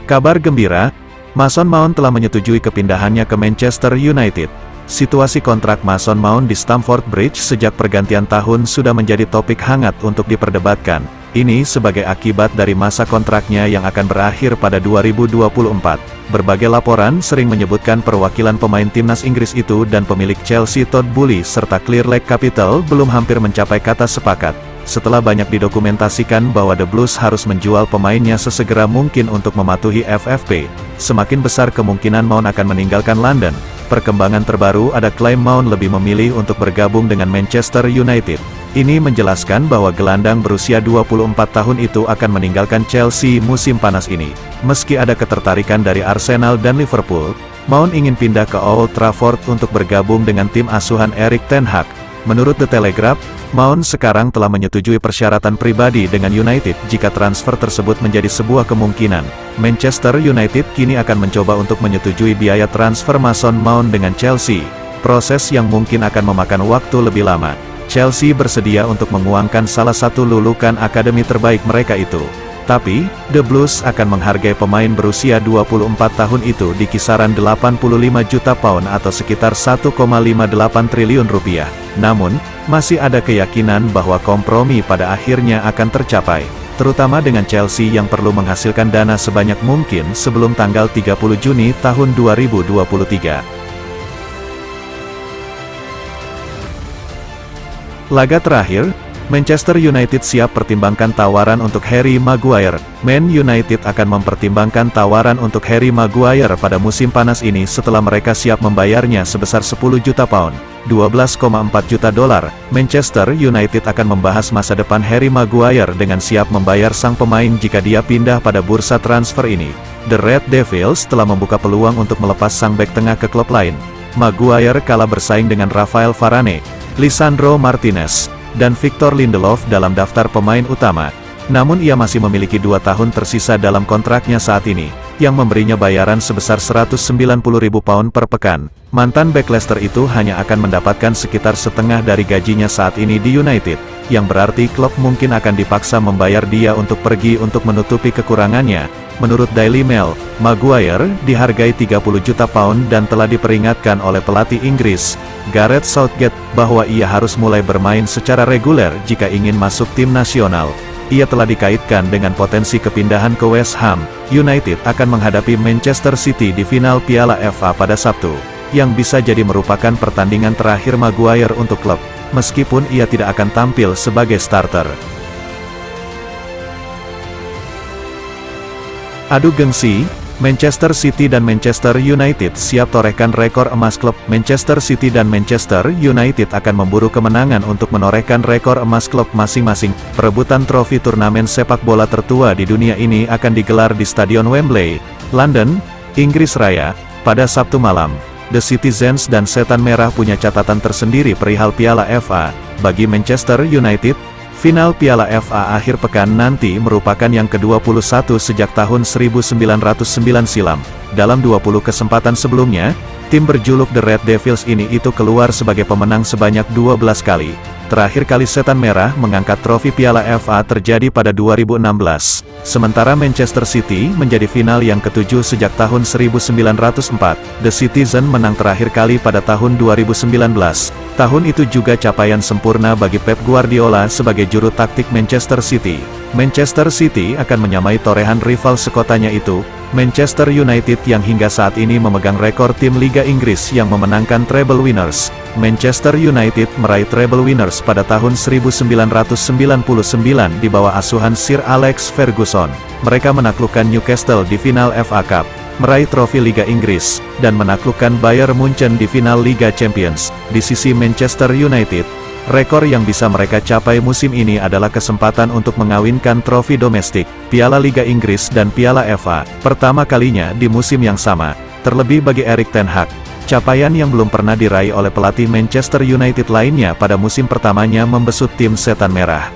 Kabar gembira, Mason Mount telah menyetujui kepindahannya ke Manchester United. Situasi kontrak Mason Mount di Stamford Bridge sejak pergantian tahun sudah menjadi topik hangat untuk diperdebatkan. Ini sebagai akibat dari masa kontraknya yang akan berakhir pada 2024. Berbagai laporan sering menyebutkan perwakilan pemain timnas Inggris itu dan pemilik Chelsea Todd Boehly serta Clear Lake Capital belum hampir mencapai kata sepakat. Setelah banyak didokumentasikan bahwa The Blues harus menjual pemainnya sesegera mungkin untuk mematuhi FFP, semakin besar kemungkinan Mount akan meninggalkan London. Perkembangan terbaru ada klaim Mount lebih memilih untuk bergabung dengan Manchester United. Ini menjelaskan bahwa gelandang berusia 24 tahun itu akan meninggalkan Chelsea musim panas ini. Meski ada ketertarikan dari Arsenal dan Liverpool, Mount ingin pindah ke Old Trafford untuk bergabung dengan tim asuhan Erik ten Hag. Menurut The Telegraph, Mount sekarang telah menyetujui persyaratan pribadi dengan United jika transfer tersebut menjadi sebuah kemungkinan. Manchester United kini akan mencoba untuk menyetujui biaya transfer Mason Mount dengan Chelsea, proses yang mungkin akan memakan waktu lebih lama. Chelsea bersedia untuk menguangkan salah satu lulukan akademi terbaik mereka itu. Tapi, The Blues akan menghargai pemain berusia 24 tahun itu di kisaran 85 juta pound atau sekitar 1,58 triliun rupiah. Namun, masih ada keyakinan bahwa kompromi pada akhirnya akan tercapai, terutama dengan Chelsea yang perlu menghasilkan dana sebanyak mungkin sebelum tanggal 30 Juni tahun 2023. Laga terakhir, Manchester United siap pertimbangkan tawaran untuk Harry Maguire. Man United akan mempertimbangkan tawaran untuk Harry Maguire pada musim panas ini setelah mereka siap membayarnya sebesar 10 juta pound, $12,4 juta. Manchester United akan membahas masa depan Harry Maguire dengan siap membayar sang pemain jika dia pindah pada bursa transfer ini. The Red Devils telah membuka peluang untuk melepas sang bek tengah ke klub lain. Maguire kalah bersaing dengan Rafael Varane, Lisandro Martinez, dan Victor Lindelof dalam daftar pemain utama. Namun ia masih memiliki 2 tahun tersisa dalam kontraknya saat ini, yang memberinya bayaran sebesar 190.000 pound per pekan. Mantan bek Leicester itu hanya akan mendapatkan sekitar setengah dari gajinya saat ini di United, yang berarti klub mungkin akan dipaksa membayar dia untuk pergi untuk menutupi kekurangannya. Menurut Daily Mail, Maguire dihargai 30 juta pound dan telah diperingatkan oleh pelatih Inggris, Gareth Southgate, bahwa ia harus mulai bermain secara reguler jika ingin masuk tim nasional. Ia telah dikaitkan dengan potensi kepindahan ke West Ham. United akan menghadapi Manchester City di final Piala FA pada Sabtu, yang bisa jadi merupakan pertandingan terakhir Maguire untuk klub, meskipun ia tidak akan tampil sebagai starter. Adu gengsi, Manchester City dan Manchester United siap torehkan rekor emas klub. Manchester City dan Manchester United akan memburu kemenangan untuk menorehkan rekor emas klub masing-masing. Perebutan trofi turnamen sepak bola tertua di dunia ini akan digelar di Stadion Wembley, London, Inggris Raya, pada Sabtu malam. The Citizens dan Setan Merah punya catatan tersendiri perihal Piala FA. Bagi Manchester United, final Piala FA akhir pekan nanti merupakan yang ke-21 sejak tahun 1909 silam. Dalam 20 kesempatan sebelumnya, tim berjuluk The Red Devils ini itu keluar sebagai pemenang sebanyak 12 kali. Terakhir kali Setan Merah mengangkat trofi Piala FA terjadi pada 2016. Sementara Manchester City menjadi final yang ke-7 sejak tahun 1904. The Citizen menang terakhir kali pada tahun 2019. Tahun itu juga capaian sempurna bagi Pep Guardiola sebagai juru taktik Manchester City. Manchester City akan menyamai torehan rival sekotanya itu, Manchester United, yang hingga saat ini memegang rekor tim Liga Inggris yang memenangkan treble winners. Manchester United meraih treble winners pada tahun 1999 di bawah asuhan Sir Alex Ferguson. Mereka menaklukkan Newcastle di final FA Cup, meraih trofi Liga Inggris, dan menaklukkan Bayern Munchen di final Liga Champions. Di sisi Manchester United, rekor yang bisa mereka capai musim ini adalah kesempatan untuk mengawinkan trofi domestik, Piala Liga Inggris dan Piala FA, pertama kalinya di musim yang sama. Terlebih bagi Erik ten Hag, capaian yang belum pernah diraih oleh pelatih Manchester United lainnya pada musim pertamanya membesut tim Setan Merah.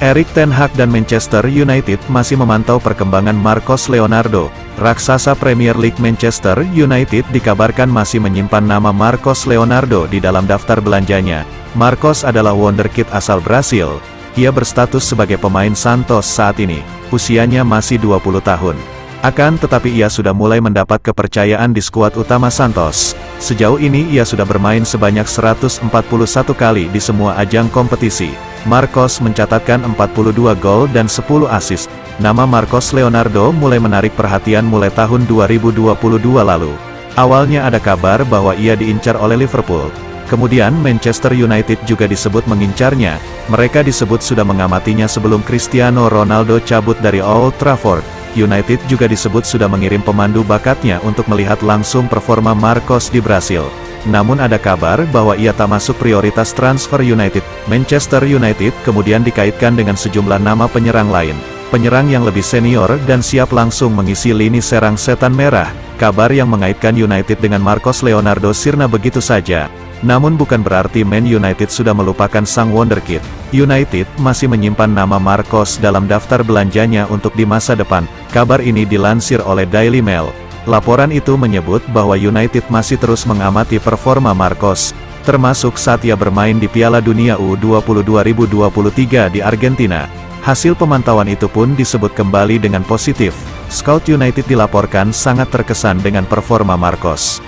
Erik ten Hag dan Manchester United masih memantau perkembangan Marcos Leonardo. Raksasa Premier League Manchester United dikabarkan masih menyimpan nama Marcos Leonardo di dalam daftar belanjanya. Marcos adalah wonderkid asal Brasil, Ia berstatus sebagai pemain Santos saat ini, usianya masih 20 tahun. Akan tetapi ia sudah mulai mendapat kepercayaan di skuad utama Santos. Sejauh ini ia sudah bermain sebanyak 141 kali di semua ajang kompetisi. Marcos mencatatkan 42 gol dan 10 assist. Nama Marcos Leonardo mulai menarik perhatian mulai tahun 2022 lalu. Awalnya ada kabar bahwa ia diincar oleh Liverpool. Kemudian Manchester United juga disebut mengincarnya. Mereka disebut sudah mengamatinya sebelum Cristiano Ronaldo cabut dari Old Trafford. United juga disebut sudah mengirim pemandu bakatnya untuk melihat langsung performa Marcos di Brasil. Namun ada kabar bahwa ia tak masuk prioritas transfer United. Manchester United kemudian dikaitkan dengan sejumlah nama penyerang lain. Penyerang yang lebih senior dan siap langsung mengisi lini serang setan merah. Kabar yang mengaitkan United dengan Marcos Leonardo sirna begitu saja. Namun bukan berarti Man United sudah melupakan sang wonderkid. United masih menyimpan nama Marcos dalam daftar belanjanya untuk di masa depan. Kabar ini dilansir oleh Daily Mail. Laporan itu menyebut bahwa United masih terus mengamati performa Marcos, termasuk saat ia bermain di Piala Dunia U20 2023 di Argentina. Hasil pemantauan itu pun disebut kembali dengan positif. Scout United dilaporkan sangat terkesan dengan performa Marcos.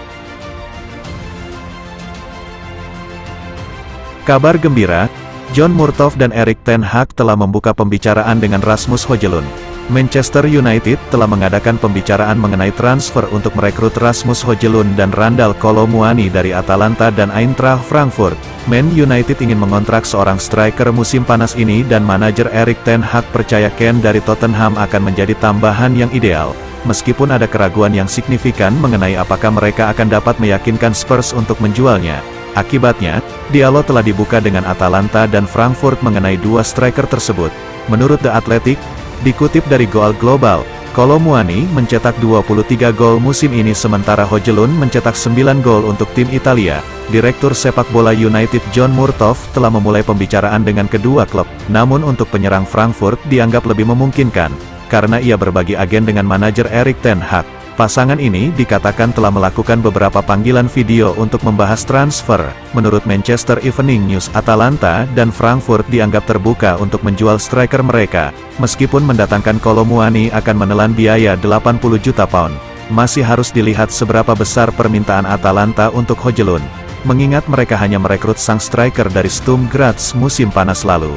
Kabar gembira, John Murtough dan Erik ten Hag telah membuka pembicaraan dengan Rasmus Højlund. Manchester United telah mengadakan pembicaraan mengenai transfer untuk merekrut Rasmus Højlund dan Randal Kolo Muani dari Atalanta dan Eintracht Frankfurt. Man United ingin mengontrak seorang striker musim panas ini dan manajer Erik ten Hag percaya Kane dari Tottenham akan menjadi tambahan yang ideal. Meskipun ada keraguan yang signifikan mengenai apakah mereka akan dapat meyakinkan Spurs untuk menjualnya. Akibatnya, dialog telah dibuka dengan Atalanta dan Frankfurt mengenai dua striker tersebut. Menurut The Athletic, dikutip dari Goal Global, Kolo Muani mencetak 23 gol musim ini sementara Højlund mencetak 9 gol untuk tim Italia. Direktur sepak bola United John Murtough telah memulai pembicaraan dengan kedua klub. Namun untuk penyerang Frankfurt dianggap lebih memungkinkan, karena ia berbagi agen dengan manajer Erik ten Hag. Pasangan ini dikatakan telah melakukan beberapa panggilan video untuk membahas transfer. Menurut Manchester Evening News, Atalanta dan Frankfurt dianggap terbuka untuk menjual striker mereka, meskipun mendatangkan Kolo Muani akan menelan biaya 80 juta pound. Masih harus dilihat seberapa besar permintaan Atalanta untuk Højlund, mengingat mereka hanya merekrut sang striker dari Sturm Graz musim panas lalu.